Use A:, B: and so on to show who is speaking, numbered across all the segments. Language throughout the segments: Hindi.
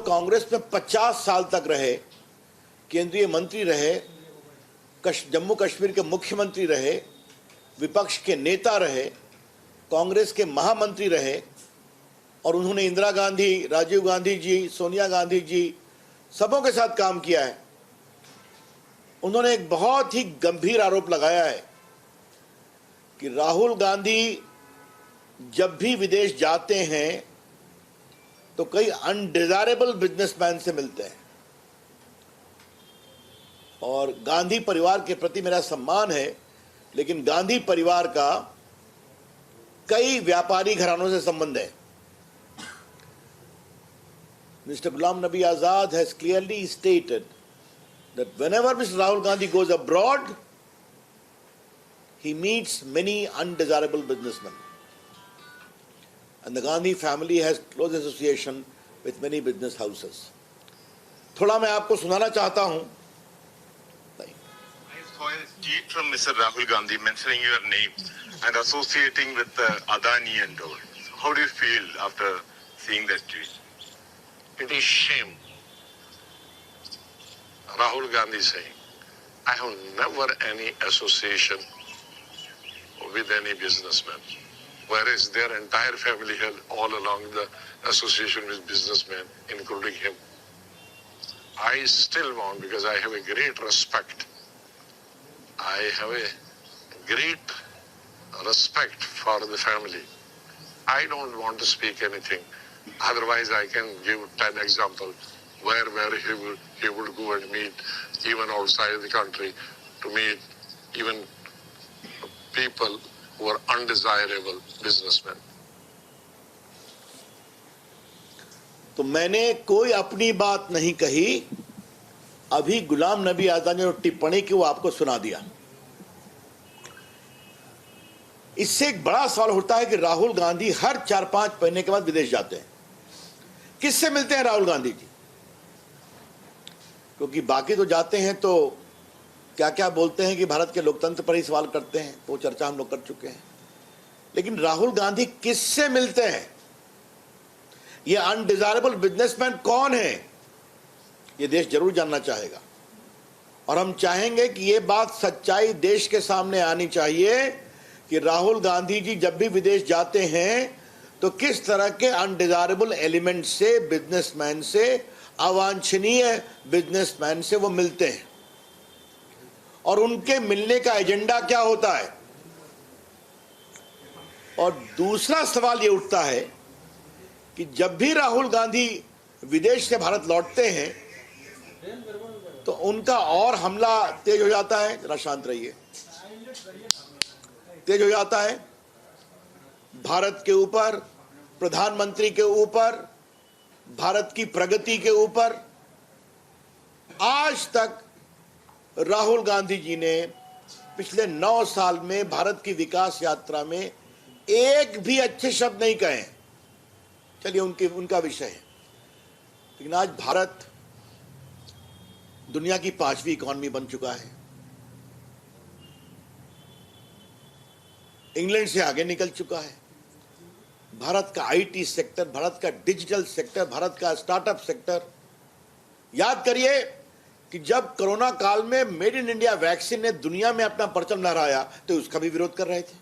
A: कांग्रेस में 50 साल तक रहे, केंद्रीय मंत्री रहे, जम्मू कश्मीर के मुख्यमंत्री रहे, विपक्ष के नेता रहे, कांग्रेस के महामंत्री रहे और उन्होंने इंदिरा गांधी, राजीव गांधी जी, सोनिया गांधी जी सबों के साथ काम किया है। उन्होंने एक बहुत ही गंभीर आरोप लगाया है कि राहुल गांधी जब भी विदेश जाते हैं तो कई अनडिजायरेबल बिजनेसमैन से मिलते हैं। और गांधी परिवार के प्रति मेरा सम्मान है, लेकिन गांधी परिवार का कई व्यापारी घरानों से संबंध है। Mr. Ghulam Nabi Azad has clearly stated that whenever Mr. Rahul Gandhi goes abroad, he meets many undesirable businessmen. And the Gandhi family has close association with many business houses. थोड़ा मैं आपको सुनाना चाहता हूं।
B: I saw a tweet from Mr. Rahul Gandhi mentioning your name and associating with Adani and all. How do you feel after seeing that tweet?
C: It is shame. Rahul Gandhi saying, I have never any association with any businessman, whereas their entire family had all along the association with businessmen, including him. I still want, because I have a great respect, I have a great respect for the family. I don't want to speak anything. Otherwise, I can give 10 examples where he would go and meet, even outside the country, to meet even people who are undesirable businessmen.
A: तो मैंने कोई अपनी बात नहीं कही। अभी गुलाम नबी आजाद ने जो टिप्पणी की वो आपको सुना दिया। इससे एक बड़ा सवाल उठता है कि राहुल गांधी हर 4-5 महीने के बाद विदेश जाते हैं। किससे मिलते हैं राहुल गांधी जी? क्योंकि बाकी तो जाते हैं तो क्या क्या बोलते हैं कि भारत के लोकतंत्र पर ही सवाल करते हैं, वो चर्चा हम लोग कर चुके हैं। लेकिन राहुल गांधी किससे मिलते हैं? ये अनडिजायरेबल बिजनेसमैन कौन है? ये देश जरूर जानना चाहेगा और हम चाहेंगे कि ये बात सच्चाई देश के सामने आनी चाहिए कि राहुल गांधी जी जब भी विदेश जाते हैं तो किस तरह के अनडिजायरेबल एलिमेंट से, बिजनेसमैन से, अवांछनीय बिजनेसमैन से वो मिलते हैं और उनके मिलने का एजेंडा क्या होता है। और दूसरा सवाल ये उठता है कि जब भी राहुल गांधी विदेश से भारत लौटते हैं तो उनका और हमला तेज हो जाता है। जरा शांत रहिए। तेज हो जाता है भारत के ऊपर, प्रधानमंत्री के ऊपर, भारत की प्रगति के ऊपर। आज तक राहुल गांधी जी ने पिछले 9 साल में भारत की विकास यात्रा में एक भी अच्छे शब्द नहीं कहे। चलिए उनका विषय है, लेकिन आज भारत दुनिया की 5वीं इकॉनमी बन चुका है, इंग्लैंड से आगे निकल चुका है। भारत का आईटी सेक्टर, भारत का डिजिटल सेक्टर, भारत का स्टार्टअप सेक्टर। याद करिए कि जब कोरोना काल में मेड इन इंडिया वैक्सीन ने दुनिया में अपना परचम लहराया तो उसका भी विरोध कर रहे थे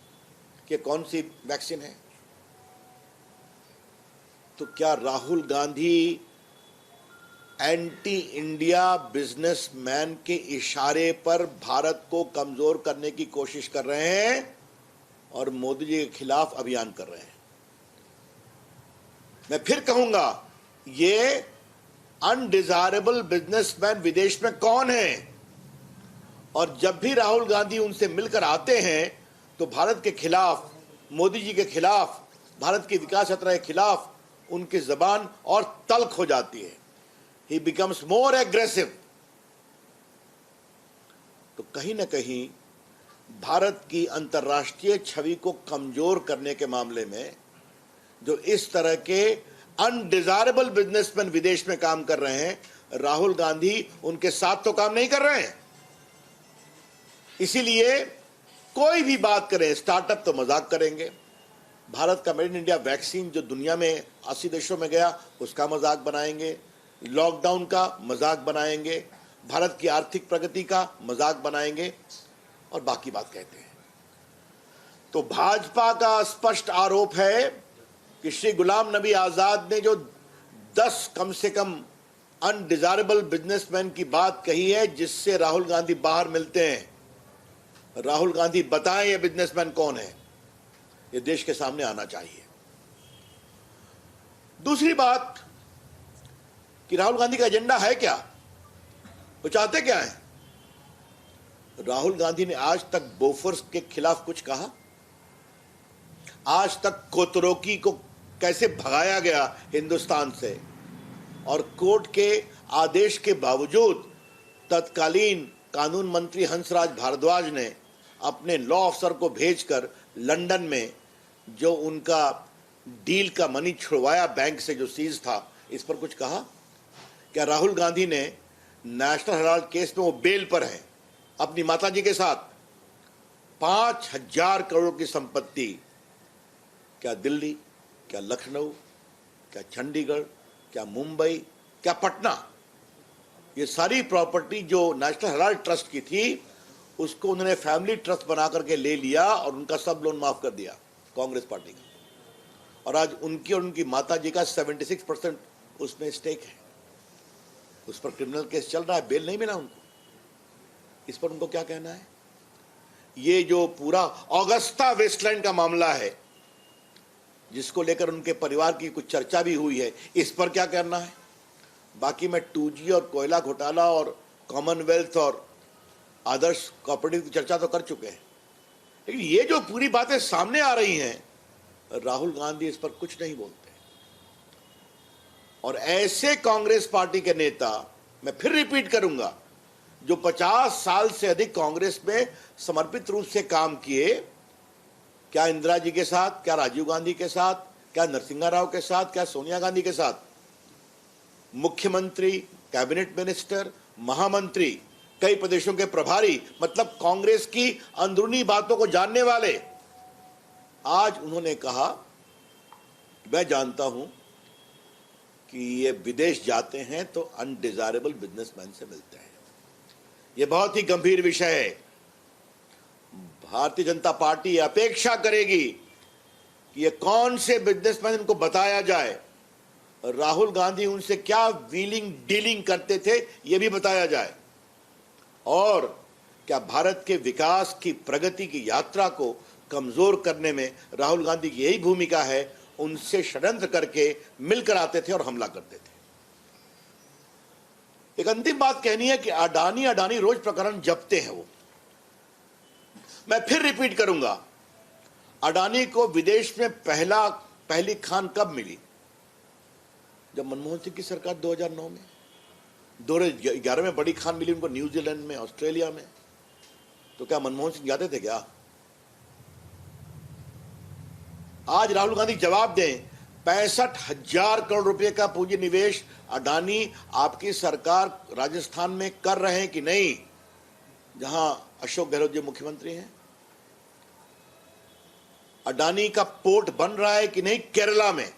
A: कि कौन सी वैक्सीन है। तो क्या Rahul Gandhi anti India businessman के इशारे पर भारत को कमजोर करने की कोशिश कर रहे हैं और मोदी जी के खिलाफ अभियान कर रहे हैं? मैं फिर कहूंगा, ये अनडिजायरेबल बिजनेसमैन विदेश में कौन है? और जब भी राहुल गांधी उनसे मिलकर आते हैं तो भारत के खिलाफ, मोदी जी के खिलाफ, भारत की विकास यात्रा के खिलाफ उनकी जबान और तल्ख हो जाती है। ही बिकम्स मोर एग्रेसिव। तो कहीं ना कहीं भारत की अंतर्राष्ट्रीय छवि को कमजोर करने के मामले में जो इस तरह के अनडिजायरेबल बिजनेसमैन विदेश में काम कर रहे हैं, राहुल गांधी उनके साथ तो काम नहीं कर रहे हैं। इसीलिए कोई भी बात करें, स्टार्टअप तो मजाक करेंगे, भारत का मेड इन इंडिया वैक्सीन जो दुनिया में 80 देशों में गया उसका मजाक बनाएंगे, लॉकडाउन का मजाक बनाएंगे, भारत की आर्थिक प्रगति का मजाक बनाएंगे और बाकी बात कहते हैं। तो भाजपा का स्पष्ट आरोप है कि श्री गुलाम नबी आजाद ने जो 10 कम से कम अनडिजायरेबल बिजनेसमैन की बात कही है, जिससे राहुल गांधी बाहर मिलते हैं। राहुल गांधी बताएं ये बिजनेसमैन कौन है, ये देश के सामने आना चाहिए। दूसरी बात कि राहुल गांधी का एजेंडा है क्या, वो चाहते क्या है। राहुल गांधी ने आज तक बोफोर्स के खिलाफ कुछ कहा? आज तक कोतरोकी को कैसे भगाया गया हिंदुस्तान से, और कोर्ट के आदेश के बावजूद तत्कालीन कानून मंत्री हंसराज भारद्वाज ने अपने लॉ अफसर को भेजकर लंदन में जो उनका डील का मनी छुड़वाया बैंक से, जो सीज था, इस पर कुछ कहा? क्या राहुल गांधी ने नेशनल हेराल्ड केस में वो बेल पर हैं अपनी माताजी के साथ 5,000 करोड़ की संपत्ति, क्या दिल्ली, क्या लखनऊ, क्या चंडीगढ़, क्या मुंबई, क्या पटना, ये सारी प्रॉपर्टी जो नेशनल हेराल्ड ट्रस्ट की थी, उसको उन्होंने फैमिली ट्रस्ट बना करके ले लिया और उनका सब लोन माफ कर दिया कांग्रेस पार्टी का। और आज उनकी और उनकी माताजी का 76% उसमें स्टेक है। उस पर क्रिमिनल केस चल रहा है, बेल नहीं मिला उनको। इस पर उनको क्या कहना है? ये जो पूरा ऑगस्टा वेस्टलैंड का मामला है, जिसको लेकर उनके परिवार की कुछ चर्चा भी हुई है, इस पर क्या करना है? बाकी मैं 2G और कोयला घोटाला और कॉमनवेल्थ और आदर्श कोऑपरेटिव की चर्चा तो कर चुके हैं, लेकिन ये जो पूरी बातें सामने आ रही हैं, राहुल गांधी इस पर कुछ नहीं बोलते। और ऐसे कांग्रेस पार्टी के नेता, मैं फिर रिपीट करूंगा, जो 50 साल से अधिक कांग्रेस में समर्पित रूप से काम किए, क्या इंदिरा जी के साथ, क्या राजीव गांधी के साथ, क्या नरसिंहा राव के साथ, क्या सोनिया गांधी के साथ, मुख्यमंत्री, कैबिनेट मिनिस्टर, महामंत्री, कई प्रदेशों के प्रभारी, मतलब कांग्रेस की अंदरूनी बातों को जानने वाले, आज उन्होंने कहा, मैं जानता हूं कि ये विदेश जाते हैं तो अनडिजायरेबल बिजनेसमैन से मिलते हैं। ये बहुत ही गंभीर विषय है। भारतीय जनता पार्टी अपेक्षा करेगी कि ये कौन से बिजनेसमैन इनको बताया जाए, राहुल गांधी उनसे क्या व्हीलिंग डीलिंग करते थे ये भी बताया जाए, और क्या भारत के विकास की, प्रगति की यात्रा को कमजोर करने में राहुल गांधी की यही भूमिका है। उनसे षड्यंत्र करके मिलकर आते थे और हमला करते थे। एक अंतिम बात कहनी है कि अडानी रोज प्रकरण जपते हैं वो। मैं फिर रिपीट करूंगा, अडानी को विदेश में पहली खान कब मिली? जब मनमोहन सिंह की सरकार 2009 में, 2011 में बड़ी खान मिली उनको न्यूजीलैंड में, ऑस्ट्रेलिया में। तो क्या मनमोहन सिंह जाते थे क्या? आज राहुल गांधी जवाब दें, 65,000 करोड़ रुपए का पूंजी निवेश अडानी आपकी सरकार राजस्थान में कर रहे हैं कि नहीं, जहां अशोक गहलोत जी मुख्यमंत्री हैं? अडानी का पोर्ट बन रहा है कि नहीं केरला में,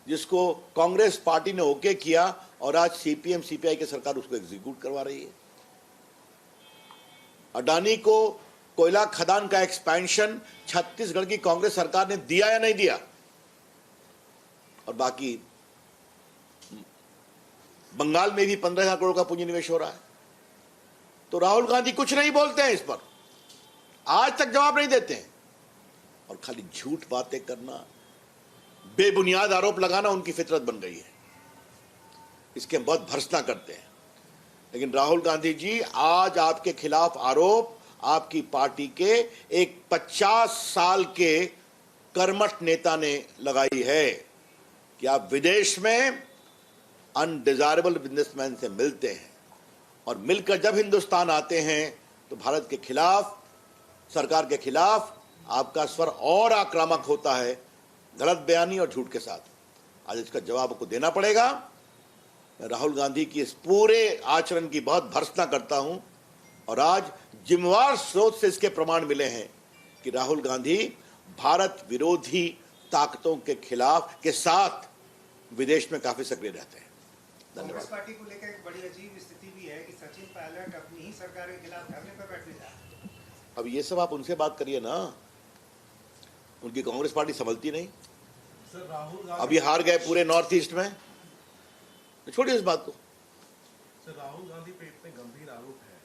A: जिसको कांग्रेस पार्टी ने ओके किया और आज सीपीएम सीपीआई की सरकार उसको एग्जीक्यूट करवा रही है। अडानी को कोयला खदान का एक्सपेंशन छत्तीसगढ़ की कांग्रेस सरकार ने दिया या नहीं दिया? और बाकी बंगाल में भी 15,000 करोड़ का पूंजी निवेश हो रहा है। तो राहुल गांधी कुछ नहीं बोलते हैं इस पर, आज तक जवाब नहीं देते हैं, और खाली झूठ बातें करना, बेबुनियाद आरोप लगाना उनकी फितरत बन गई है। इसके हम बहुत भर्त्सना करते हैं। लेकिन राहुल गांधी जी, आज आपके खिलाफ आरोप आपकी पार्टी के एक 50 साल के कर्मठ नेता ने लगाई है कि आप विदेश में अनडिजायरेबल बिजनेसमैन से मिलते हैं, और मिलकर जब हिंदुस्तान आते हैं तो भारत के खिलाफ, सरकार के खिलाफ आपका स्वर और आक्रामक होता है, गलत बयानी और झूठ के साथ। आज इसका जवाब आपको देना पड़ेगा। मैं राहुल गांधी की इस पूरे आचरण की बहुत भर्त्सना करता हूं, और आज जिम्मेवार स्रोत से इसके प्रमाण मिले हैं कि राहुल गांधी भारत विरोधी ताकतों के खिलाफ के साथ विदेश में काफी सक्रिय रहते हैं।
D: कांग्रेस पार्टी को लेकर एक बड़ी अजीब स्थिति भी है कि सचिन पायलट अपनी ही सरकार के खिलाफ धरने पर बैठने जा रहे हैं।
A: अब ये सब आप उनसे बात करिए ना, उनकी कांग्रेस पार्टी संभलती नहीं।
E: सर राहुल गांधी
A: अभी हार गए पूरे नॉर्थ ईस्ट में, तो छोड़िए इस बात को।
E: सर राहुल गांधी पे इतने गंभीर आरोप है,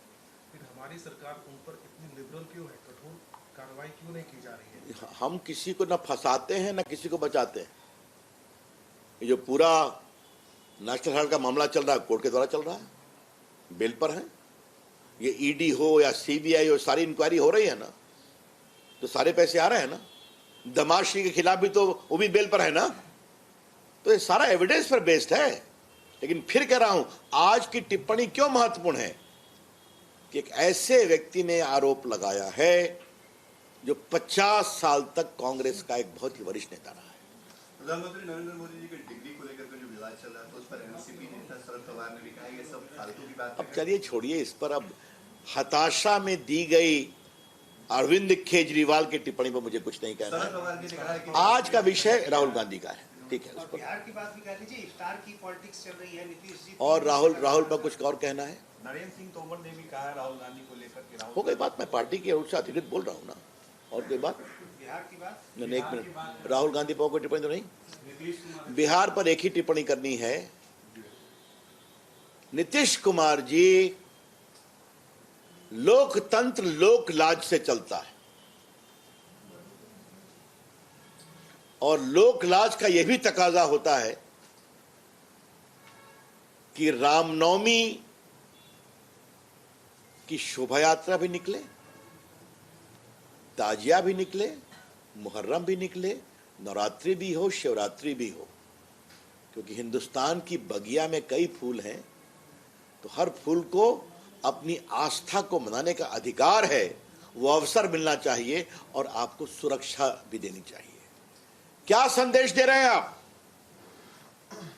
E: फिर हमारी सरकार उन पर इतनी लिबरल क्यों है, कठोर कार्रवाई क्यों नहीं की जा रही है?
A: हम किसी को न फंसाते हैं न किसी को बचाते हैं। ये जो पूरा नेशनल हेराल्ड का मामला चल रहा है, कोर्ट के द्वारा चल रहा है, बेल पर है। ये ईडी हो या सीबीआई हो, सारी इंक्वायरी हो रही है ना, तो सारे पैसे आ रहे हैं ना। दमाशी के खिलाफ भी तो वो भी बेल पर है ना, तो ये सारा एविडेंस पर बेस्ड है। लेकिन फिर कह रहा हूं, आज की टिप्पणी क्यों महत्वपूर्ण है कि एक ऐसे व्यक्ति ने आरोप लगाया है जो 50 साल तक कांग्रेस का एक बहुत ही वरिष्ठ नेता रहा है।
F: प्रधानमंत्री नरेंद्र मोदी जी की डिग्री को लेकर के जो विवाद चल रहा है, तो उस पर एनसीपी नेता शरद पवार ने भी कहा ये सब फालतू की बात
A: अब चलिए छोड़िए इस पर। अब हताशा में दी गई अरविंद केजरीवाल की टिप्पणी पर मुझे कुछ नहीं कहना
F: शरद
A: है।
F: पवार जी ने कहा है कि
A: आज का विषय राहुल गांधी का है, ठीक है, उस
D: और
A: पर।
D: बिहार की बात भी कर लीजिए, स्टार की पॉलिटिक्स चल रही है, नीतीश जी
A: और राहुल पर कुछ और कहना है?
G: नरेंद्र सिंह तोमर ने भी कहा है राहुल गांधी को लेकर के
A: हो गई बात। मैं पार्टी की ओर से अतिरिक्त बोल रहा हूँ ना, और कोई बात
D: बिहार की बात।
A: नहीं। एक मिनट, राहुल गांधी पर कोई टिप्पणी तो नहीं?
G: नीतीश कुमार
A: बिहार पर एक ही टिप्पणी करनी है। नीतीश कुमार जी लोकतंत्र लोक लाज से चलता है, और लोक लाज का यह भी तकाजा होता है कि रामनवमी की शोभा यात्रा भी निकले, ताजिया भी निकले, मुहर्रम भी निकले, नवरात्रि भी हो, शिवरात्रि भी हो। क्योंकि हिंदुस्तान की बगिया में कई फूल हैं, तो हर फूल को अपनी आस्था को मनाने का अधिकार है, वो अवसर मिलना चाहिए और आपको सुरक्षा भी देनी चाहिए। क्या संदेश दे रहे हैं आप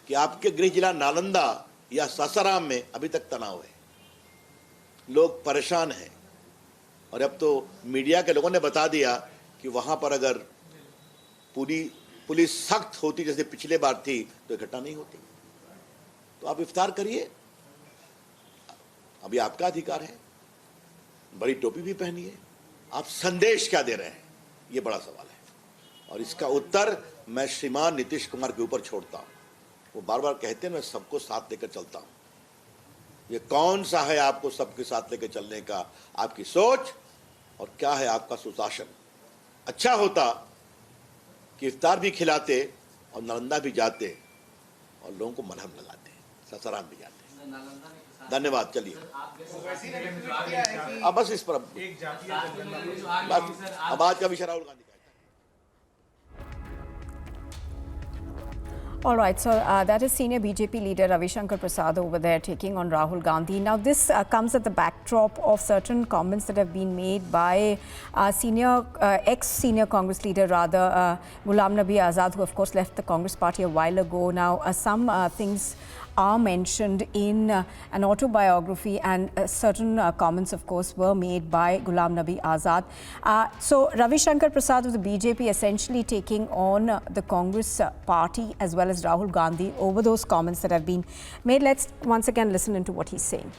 A: कि आपके गृह जिला नालंदा या सासाराम में अभी तक तनाव है, लोग परेशान हैं, और अब तो मीडिया के लोगों ने बता दिया कि वहां पर अगर पूरी पुलिस सख्त होती जैसे पिछले बार थी तो घटना नहीं होती। तो आप इफ्तार करिए, अभी आपका अधिकार है, बड़ी टोपी भी पहनिए। आप संदेश क्या दे रहे हैं, ये बड़ा सवाल है, और इसका उत्तर मैं श्रीमान नीतीश कुमार के ऊपर छोड़ता हूं। वो बार बार कहते हैं मैं सबको साथ लेकर चलता हूं। ये कौन सा है आपको सबके साथ लेकर चलने का आपकी सोच, और क्या है आपका सुशासन? अच्छा होता कि इफ्तार भी खिलाते और नालंदा भी जाते और लोगों को मरहम लगाते, सासाराम भी जाते। धन्यवाद। चलिए
D: वैसी ने ट्वीट किया है कि
A: अब बस इस पर
E: एक जातीय जनगणना
A: बस, अब आज का विषय राहुल गांधी का है।
H: All right, so that is senior BJP leader Ravi Shankar Prasad over there taking on Rahul Gandhi. Now, this comes at the backdrop of certain comments that have been made by ex-senior Congress leader, Ghulam Nabi Azad, who of course left the Congress party a while ago. Now, some things are mentioned in an autobiography, and certain comments, of course, were made by Ghulam Nabi Azad. So, Ravi Shankar Prasad of the BJP essentially taking on the Congress party as well as Rahul Gandhi over those comments that have been made. Let's once again listen into what he's saying.